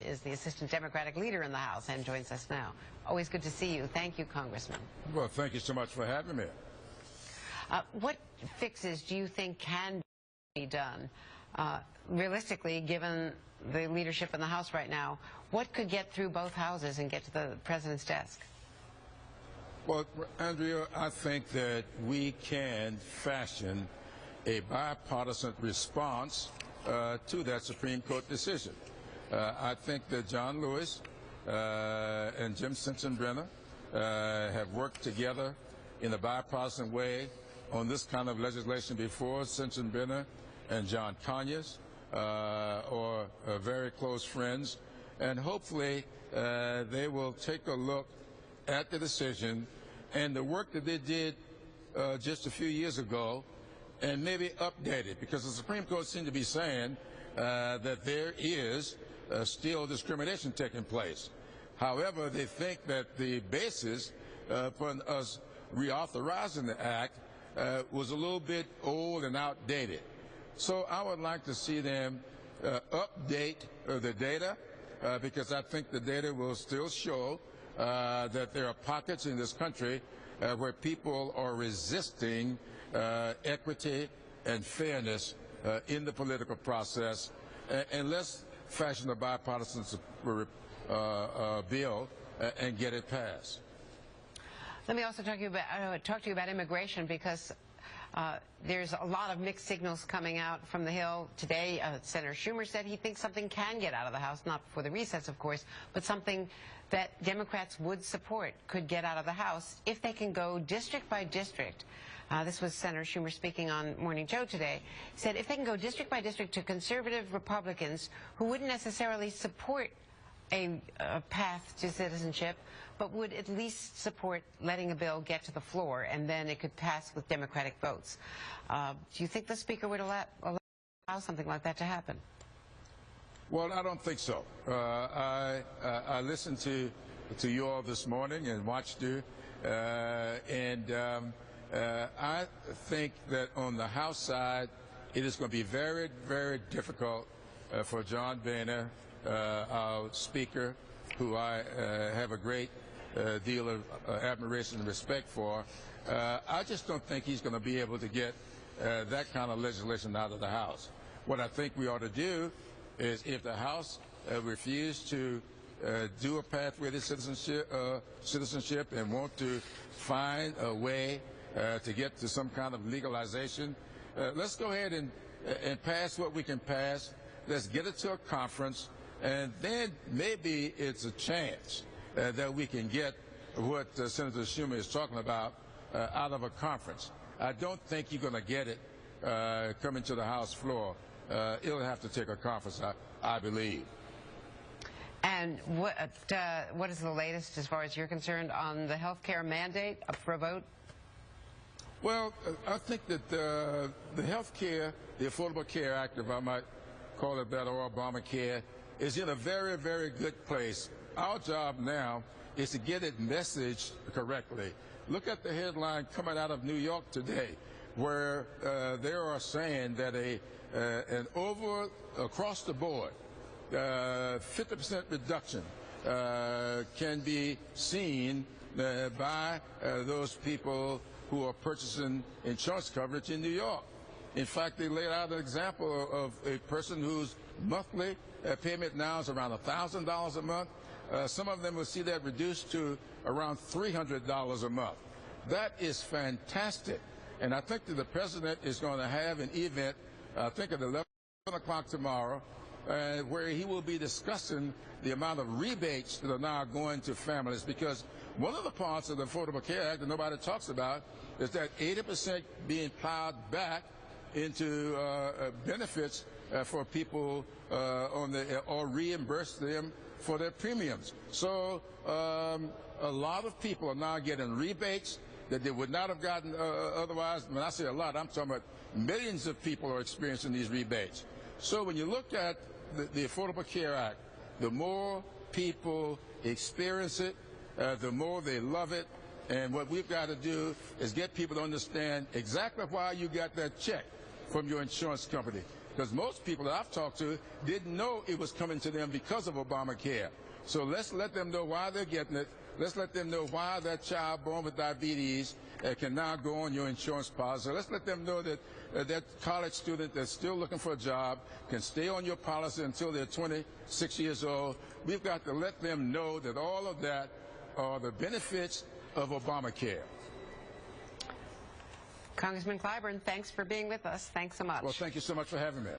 Is the assistant Democratic leader in the House and joins us now. Always good to see you. Thank you, Congressman. Well, thank you so much for having me. What fixes do you think can be done, realistically, given the leadership in the House right now? What could get through both houses and get to the president's desk? Well, Andrea, I think that we can fashion a bipartisan response to that Supreme Court decision. I think that John Lewis and Jim Sensenbrenner have worked together in a bipartisan way on this kind of legislation before. Sensenbrenner and John Conyers are very close friends, and hopefully they will take a look at the decision and the work that they did just a few years ago and maybe update it, because the Supreme Court seemed to be saying that there is still discrimination taking place. However, they think that the basis for us reauthorizing the act was a little bit old and outdated. So I would like to see them update the data, because I think the data will still show that there are pockets in this country where people are resisting equity and fairness in the political process, and let's fashion a bipartisan bill and get it passed. Let me also talk to you about immigration, because there's a lot of mixed signals coming out from the Hill today. Senator Schumer said he thinks something can get out of the House, not before the recess, of course, but something that Democrats would support could get out of the House if they can go district by district. This was Senator Schumer speaking on Morning Joe today. He said if they can go district by district to conservative Republicans who wouldn't necessarily support a path to citizenship, but would at least support letting a bill get to the floor, and then it could pass with Democratic votes. Do you think the Speaker would allow something like that to happen? Well, I don't think so. I listened to you all this morning and watched you, and I think that on the House side, it is going to be very, very difficult for John Boehner, our Speaker, who I have a great deal of admiration and respect for. I just don't think he's going to be able to get that kind of legislation out of the House. What I think we ought to do is, if the House refuse to do a pathway to citizenship and want to find a way to get to some kind of legalization, let's go ahead and pass what we can pass. Let's get it to a conference, and then maybe it's a chance that we can get what Senator Schumer is talking about out of a conference. I don't think you're going to get it coming to the House floor. It'll have to take a conference, I believe. And what is the latest, as far as you're concerned, on the health care mandate up for a vote? Well, I think that the health care, the Affordable Care Act, if I might call it that, or Obamacare, is in a very, very good place. Our job now is to get it messaged correctly. Look at the headline coming out of New York today, where they are saying that across the board, 50% reduction can be seen by those people who are purchasing insurance coverage in New York. In fact, they laid out an example of a person whose monthly payment now is around $1,000 a month. Some of them will see that reduced to around $300 a month. That is fantastic. And I think that the president is going to have an event, I think at 11 o'clock tomorrow, where he will be discussing the amount of rebates that are now going to families, because one of the parts of the Affordable Care Act that nobody talks about is that 80% being plowed back into benefits for people or reimburse them for their premiums. So a lot of people are now getting rebates that they would not have gotten otherwise. When I say a lot, I'm talking about millions of people are experiencing these rebates. So when you look at the Affordable Care Act, the more people experience it, the more they love it. And what we've got to do is get people to understand exactly why you got that check from your insurance company. because most people that I've talked to didn't know it was coming to them because of Obamacare. So let's let them know why they're getting it. Let's let them know why that child born with diabetes can now go on your insurance policy. Let's let them know that that college student that's still looking for a job can stay on your policy until they're 26 years old. We've got to let them know that all of that are the benefits of Obamacare. Congressman Clyburn, thanks for being with us. Thanks so much. Well, thank you so much for having me.